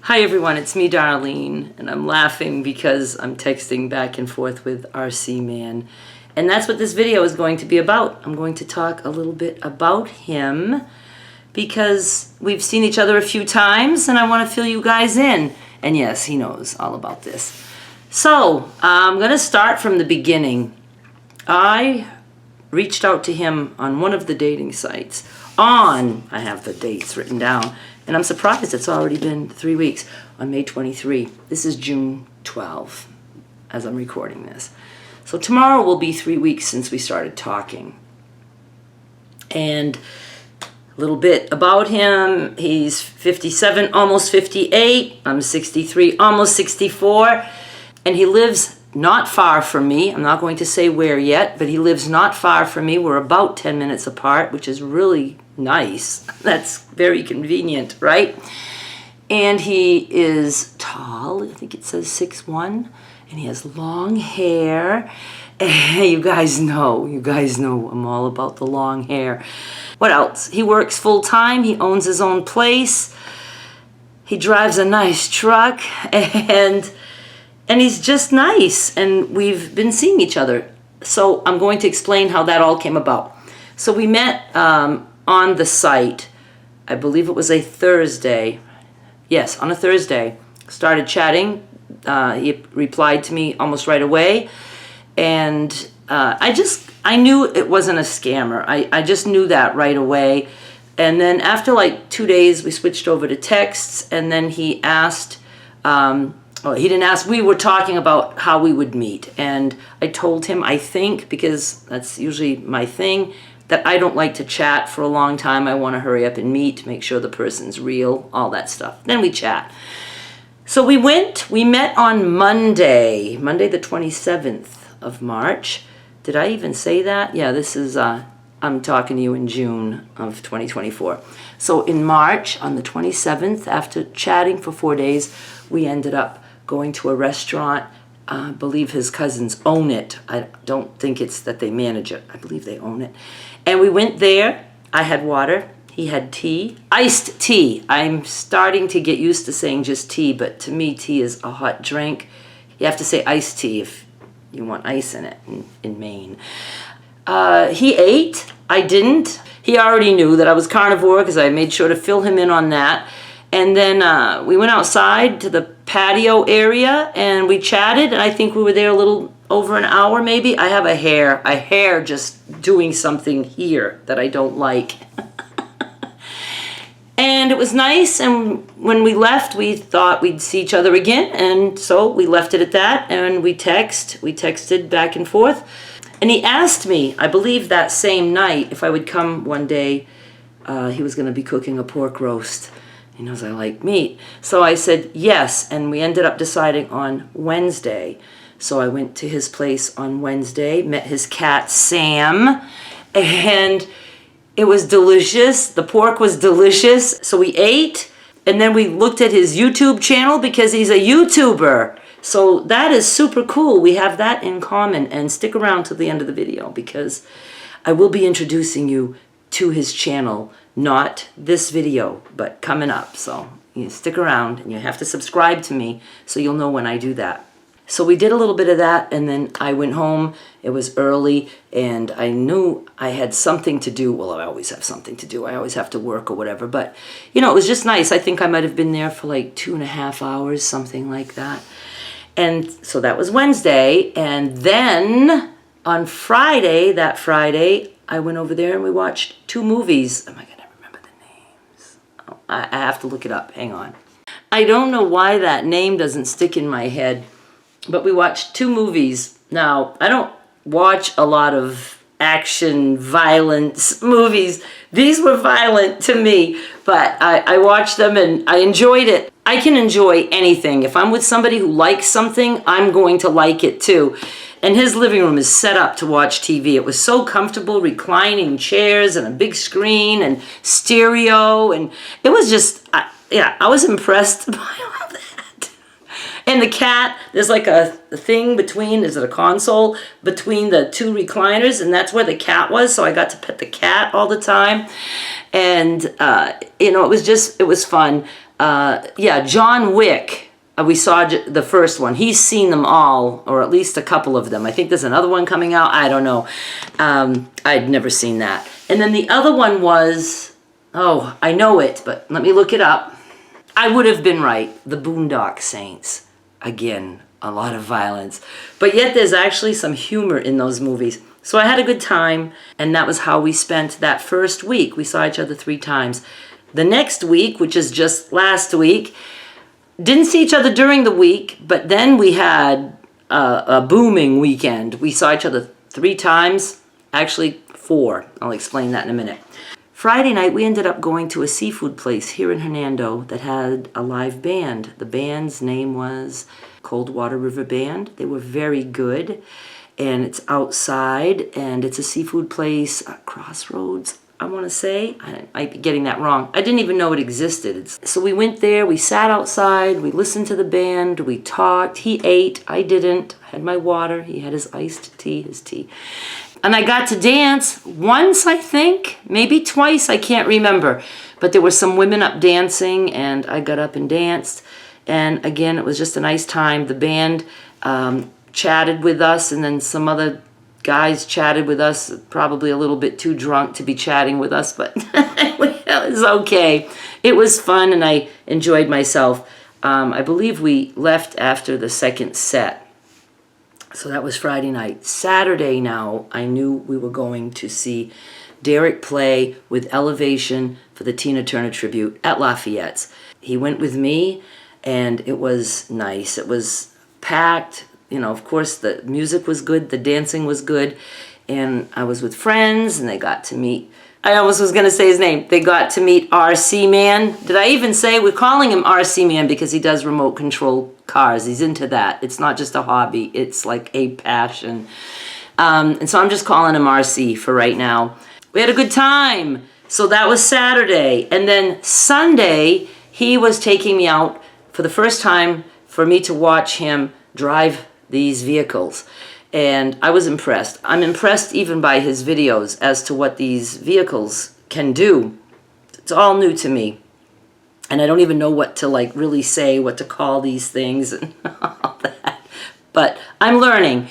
Hi everyone, it's me Darlene, and I'm laughing because I'm texting back and forth with RC Man. And that's what this video is going to be about. I'm going to talk a little bit about him because we've seen each other a few times and I want to fill you guys in. And yes, he knows all about this. So, I'm going to start from the beginning. I reached out to him on one of the dating sites. I have the dates written down, and I'm surprised it's already been 3 weeks, on May 23. This is June 12, as I'm recording this. So tomorrow will be 3 weeks since we started talking. And a little bit about him. He's 57, almost 58. I'm 63, almost 64. And he lives not far from me. I'm not going to say where yet, but he lives not far from me. We're about 10 minutes apart, which is really nice. That's very convenient, right? And he is tall. I think it says 6'1", and he has long hair. You guys know I'm all about the long hair. What else? He works full-time. He owns his own place. He drives a nice truck, and he's just nice, and we've been seeing each other. So I'm going to explain how that all came about. So we met on the site. I believe it was a Thursday. Yes, on a Thursday. Started chatting. He replied to me almost right away. And I knew it wasn't a scammer. I just knew that right away. And then after like 2 days, we switched over to texts. And then he asked, he didn't ask, we were talking about how we would meet. And I told him, I think, because that's usually my thing, that I don't like to chat for a long time. I want to hurry up and meet, make sure the person's real, all that stuff. Then we chat. So we met on Monday the 27th of March. Did I even say that? Yeah, this is, I'm talking to you in June of 2024. So in March, on the 27th, after chatting for 4 days, we ended up going to a restaurant. I believe his cousins own it. I don't think it's that they manage it. I believe they own it. And we went there. I had water. He had tea. Iced tea. I'm starting to get used to saying just tea, but to me, tea is a hot drink. You have to say iced tea if you want ice in it in Maine. He ate. I didn't. He already knew that I was carnivore because I made sure to fill him in on that. And then we went outside to the patio area and we chatted, and I think we were there a little over an hour maybe. I have a hair just doing something here that I don't like. And it was nice, and when we left, we thought we'd see each other again, and so we left it at that, and we texted back and forth. And he asked me, I believe that same night, if I would come one day. He was going to be cooking a pork roast. He knows I like meat. So I said yes, and we ended up deciding on Wednesday. So I went to his place on Wednesday, met his cat, Sam, and it was delicious. The pork was delicious. So we ate, and then we looked at his YouTube channel because he's a YouTuber. So that is super cool. We have that in common, and stick around to the end of the video because I will be introducing you to his channel. Not this video, but coming up. So you stick around, and you have to subscribe to me so you'll know when I do that. So we did a little bit of that, and then I went home. It was early, and I knew I had something to do. Well, I always have something to do. I always have to work or whatever. But, you know, it was just nice. I think I might have been there for like 2.5 hours, something like that. And so that was Wednesday. And then on Friday, I went over there and we watched 2 movies. Oh my God. I have to look it up. Hang on. I don't know why that name doesn't stick in my head, but we watched 2 movies. Now, I don't watch a lot of action, violence movies. These were violent to me, but I watched them and I enjoyed it. I can enjoy anything. If I'm with somebody who likes something, I'm going to like it too. And his living room is set up to watch TV. It was so comfortable, reclining chairs and a big screen and stereo. And it was just, I was impressed by all that. And the cat, there's like a thing between, is it a console? Between the 2 recliners, and that's where the cat was. So I got to pet the cat all the time. And, you know, it was fun. Yeah, John Wick. We saw the first one. He's seen them all, or at least a couple of them. I think there's another one coming out. I don't know. I'd never seen that. And then the other one was, oh, I know it, but let me look it up. I would have been right. The Boondock Saints. Again, a lot of violence. But yet there's actually some humor in those movies. So I had a good time, and that was how we spent that first week. We saw each other 3 times. The next week, which is just last week, didn't see each other during the week, but then we had a booming weekend. We saw each other 3 times, actually 4. I'll explain that in a minute. Friday night, we ended up going to a seafood place here in Hernando that had a live band. The band's name was Coldwater River Band. They were very good, and it's outside, and it's a seafood place, Crossroads, I want to say. I might be getting that wrong. I didn't even know it existed. So we went there, we sat outside, we listened to the band, we talked. He ate, I didn't. I had my water, he had his iced tea, his tea. And I got to dance once, I think, maybe twice, I can't remember. But there were some women up dancing, and I got up and danced. And again, it was just a nice time. The band chatted with us, and then some other guys chatted with us, probably a little bit too drunk to be chatting with us, but it was okay. It was fun, and I enjoyed myself. I believe we left after the second set. So that was Friday night. Saturday now, I knew we were going to see Derek play with Elevation for the Tina Turner tribute at Lafayette's. He went with me, and it was nice. It was packed. You know, of course, the music was good, the dancing was good, and I was with friends, and they got to meet, I almost was going to say his name, they got to meet RC Man. Did I even say, we're calling him RC Man because he does remote control cars. He's into that. It's not just a hobby, it's like a passion. And so I'm just calling him RC for right now. We had a good time. So that was Saturday. And then Sunday, he was taking me out for the first time for me to watch him drive these vehicles, and I was impressed. I'm impressed even by his videos as to what these vehicles can do. It's all new to me, and I don't even know what to like really say, what to call these things and all that, but I'm learning.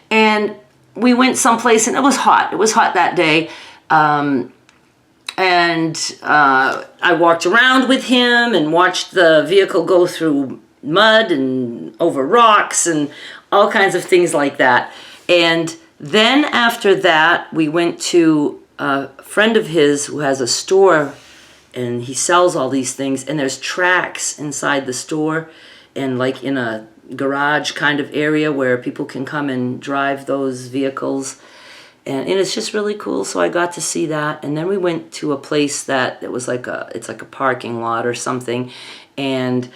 And we went someplace, and it was hot. It was hot that day, and I walked around with him and watched the vehicle go through mud and over rocks and all kinds of things like that. And then after that, we went to a friend of his who has a store, and he sells all these things, and there's tracks inside the store and like in a garage kind of area where people can come and drive those vehicles. And it's just really cool. So I got to see that. And then we went to a place that it was like it's like a parking lot or something, and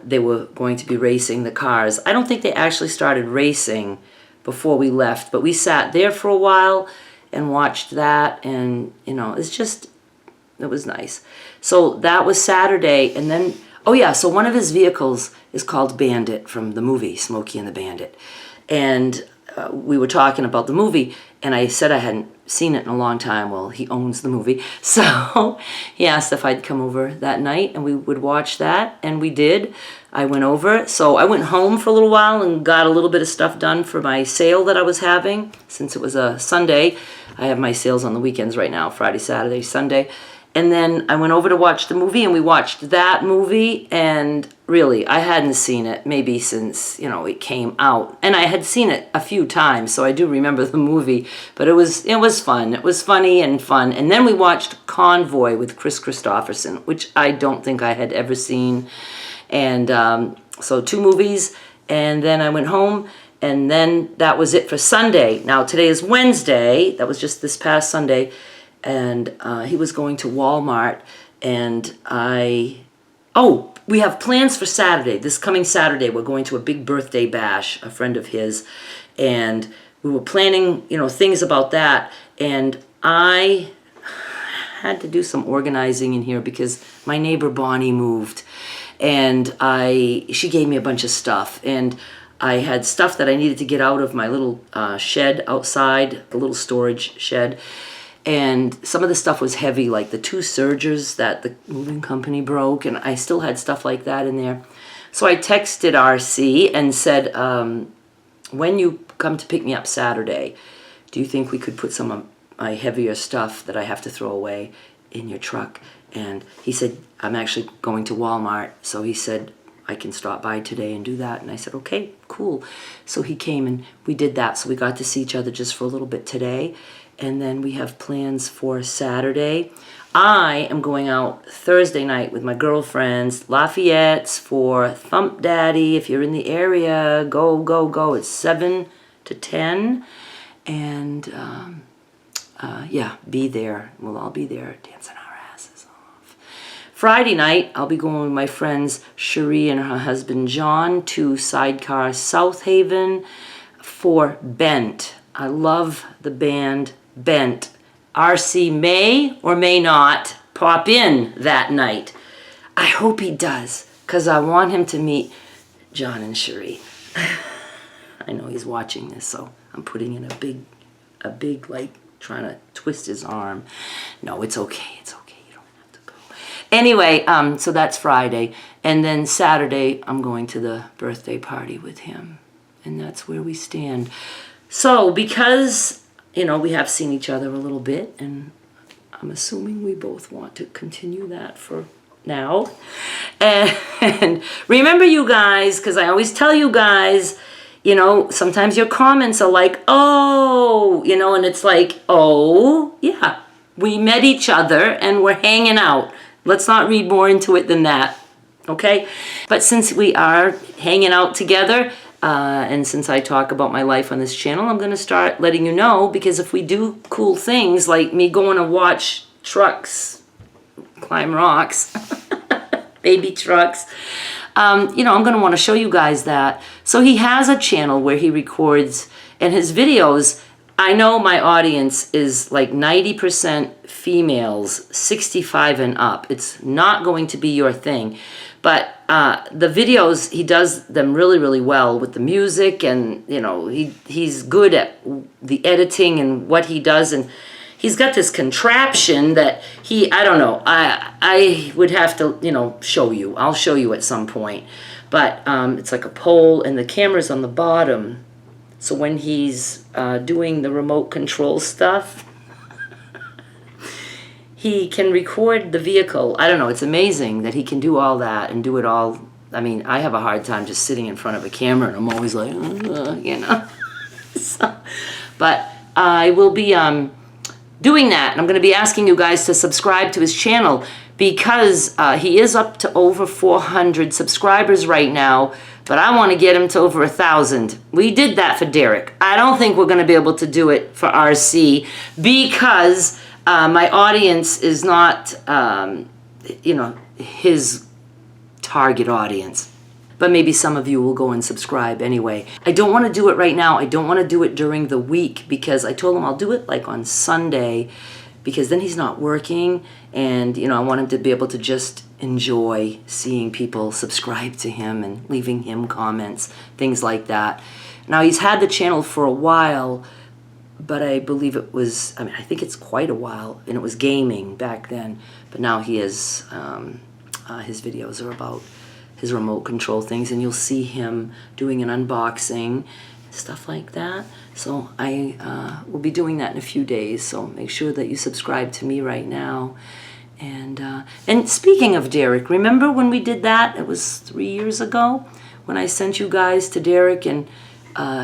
they were going to be racing the cars. I don't think they actually started racing before we left, but we sat there for a while and watched that, and you know, it was nice. So that was Saturday. And then, oh yeah, so one of his vehicles is called Bandit from the movie Smokey and the Bandit. And we were talking about the movie, and I said I hadn't seen it in a long time. Well, he owns the movie, so he asked if I'd come over that night and we would watch that, and we did. I went over, so I went home for a little while and got a little bit of stuff done for my sale that I was having. Since it was a Sunday, I have my sales on the weekends right now, Friday, Saturday, Sunday. And then I went over to watch the movie, and we watched that movie, and really, I hadn't seen it maybe since, you know, it came out. And I had seen it a few times, so I do remember the movie, but it was fun. It was funny and fun. And then we watched Convoy with Chris Christopherson, which I don't think I had ever seen. And so 2 movies, and then I went home, and then that was it for Sunday. Now, today is Wednesday. That was just this past Sunday. And he was going to Walmart, and we have plans for Saturday. This coming Saturday, we're going to a big birthday bash, a friend of his, and we were planning, you know, things about that, and I had to do some organizing in here because my neighbor Bonnie moved, and she gave me a bunch of stuff, and I had stuff that I needed to get out of my little shed outside, the little storage shed. And some of the stuff was heavy, like the 2 sergers that the moving company broke, and I still had stuff like that in there. So I texted RC and said, when you come to pick me up Saturday, do you think we could put some of my heavier stuff that I have to throw away in your truck? And he said, I'm actually going to Walmart. So he said, I can stop by today and do that. And I said, okay, cool. So he came and we did that. So we got to see each other just for a little bit today. And then we have plans for Saturday. I am going out Thursday night with my girlfriends, Lafayette's, for Thump Daddy. If you're in the area, go, go, go. It's 7 to 10. And yeah, be there. We'll all be there dancing our asses off. Friday night, I'll be going with my friends Cherie and her husband John to Sidecar South Haven for Bent. I love the band Bent. RC may or may not pop in that night. I hope he does, because I want him to meet John and Cherie. I know he's watching this, so I'm putting in a big, like, trying to twist his arm. No, it's okay. It's okay. You don't have to go. Anyway, so that's Friday. And then Saturday, I'm going to the birthday party with him. And that's where we stand. So because, you know, we have seen each other a little bit, and I'm assuming we both want to continue that for now. And remember, you guys, because I always tell you guys, you know, sometimes your comments are like, oh, you know, and it's like, oh, yeah, we met each other and we're hanging out. Let's not read more into it than that, okay? But since we are hanging out together, and since I talk about my life on this channel, I'm going to start letting you know, because if we do cool things like me going to watch trucks climb rocks, baby trucks, you know, I'm going to want to show you guys that. So he has a channel where he records, and his videos, I know my audience is like 90% females, 65 and up. It's not going to be your thing. But the videos, he does them really, really well with the music, and, you know, he's good at the editing and what he does, and he's got this contraption that I don't know, I would have to, you know, show you. I'll show you at some point. But it's like a pole, and the camera's on the bottom. So when he's doing the remote control stuff, he can record the vehicle. I don't know, it's amazing that he can do all that and do it all. I mean, I have a hard time just sitting in front of a camera, and I'm always like, you know. So, but I will be doing that, and I'm going to be asking you guys to subscribe to his channel, because he is up to over 400 subscribers right now, but I want to get him to over 1,000. We did that for Derek. I don't think we're going to be able to do it for RC, because my audience is not, you know, his target audience. But maybe some of you will go and subscribe anyway. I don't want to do it right now. I don't want to do it during the week, because I told him I'll do it like on Sunday, because then he's not working, and, you know, I want him to be able to just enjoy seeing people subscribe to him and leaving him comments, things like that. Now, he's had the channel for a while, but I believe it was, I mean, I think it's quite a while, and it was gaming back then. But now he is, his videos are about his remote control things, and you'll see him doing an unboxing, stuff like that. So I will be doing that in a few days, so make sure that you subscribe to me right now. And speaking of Derek, remember when we did that? It was 3 years ago when I sent you guys to Derek, and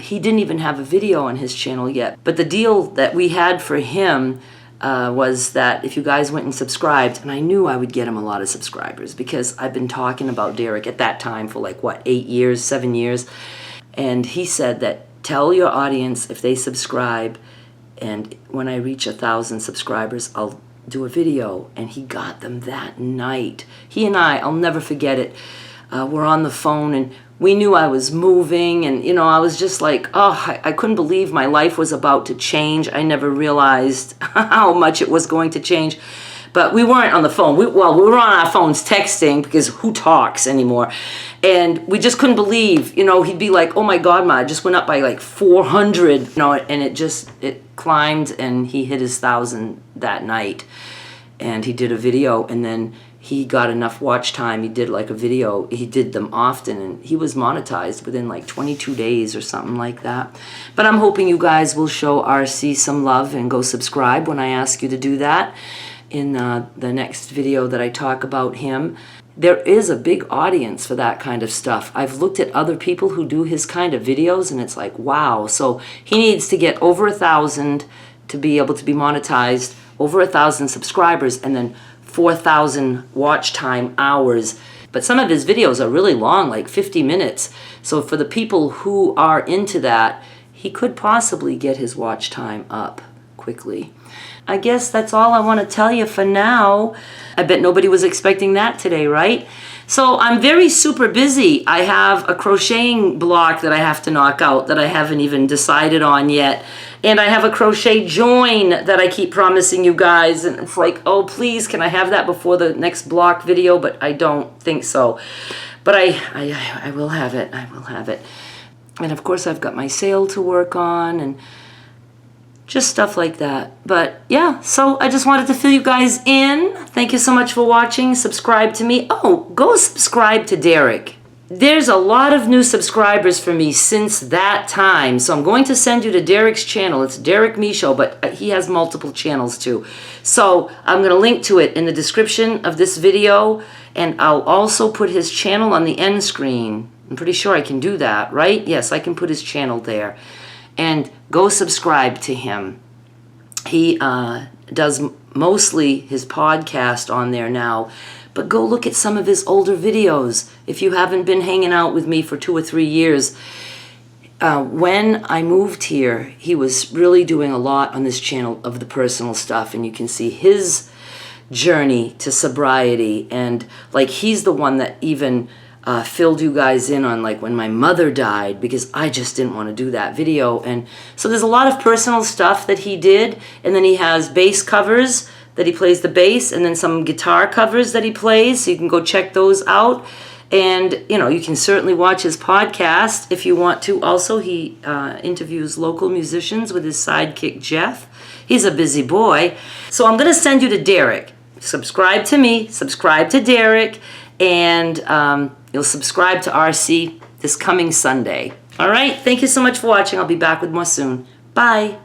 he didn't even have a video on his channel yet. But the deal that we had for him was that if you guys went and subscribed, and I knew I would get him a lot of subscribers, because I've been talking about Derek at that time for like, what, 8 years, 7 years. And he said that tell your audience if they subscribe, and when I reach 1,000 subscribers, I'll do a video. And he got them that night. He and I'll never forget it. We're on the phone, and we knew I was moving, and, you know, I was just like, oh, I couldn't believe my life was about to change. I never realized how much it was going to change. But we weren't on the phone. We were on our phones texting, because who talks anymore? And we just couldn't believe, he'd be like, oh my God, Ma, it just went up by like 400, and it climbed, and he hit his 1,000 that night. And he did a video, and then he got enough watch time. He did like a video. He did them often, and he was monetized within like 22 days or something like that. But I'm hoping you guys will show RC some love and go subscribe when I ask you to do that in the next video that I talk about him. There is a big audience for that kind of stuff. I've looked at other people who do his kind of videos, and it's like, wow. So he needs to get over 1,000 to be able to be monetized, over 1,000 subscribers, and then 4,000 watch time hours. But some of his videos are really long, like 50 minutes. So for the people who are into that, he could possibly get his watch time up quickly. I guess that's all I want to tell you for now. I bet nobody was expecting that today, right? So I'm very super busy. I have a crocheting block that I have to knock out that I haven't even decided on yet. And I have a crochet join that I keep promising you guys. And it's like, oh, please, can I have that before the next block video? But I don't think so. But I will have it. I will have it. And of course, I've got my sale to work on and just stuff like that. But yeah, so I just wanted to fill you guys in. Thank you so much for watching. Subscribe to me. Oh, go subscribe to Derek. There's a lot of new subscribers for me since that time. So I'm going to send you to Derek's channel. It's Derek Michaud, but he has multiple channels too. So I'm going to link to it in the description of this video. And I'll also put his channel on the end screen. I'm pretty sure I can do that, right? Yes, I can put his channel there. And go subscribe to him. He does mostly his podcast on there now. But go look at some of his older videos if you haven't been hanging out with me for 2 or 3 years. When I moved here, he was really doing a lot on this channel of the personal stuff, and you can see his journey to sobriety. And like, he's the one that even filled you guys in on like when my mother died, because I just didn't want to do that video. And so there's a lot of personal stuff that he did, and then he has bass covers that he plays the bass, and then some guitar covers that he plays, so you can go check those out. And you can certainly watch his podcast if you want to. Also, he interviews local musicians with his sidekick Jeff. He's a busy boy. So I'm going to send you to Derek. Subscribe to me, subscribe to Derek, and you'll subscribe to RC this coming Sunday. All right, thank you so much for watching. I'll be back with more soon. Bye.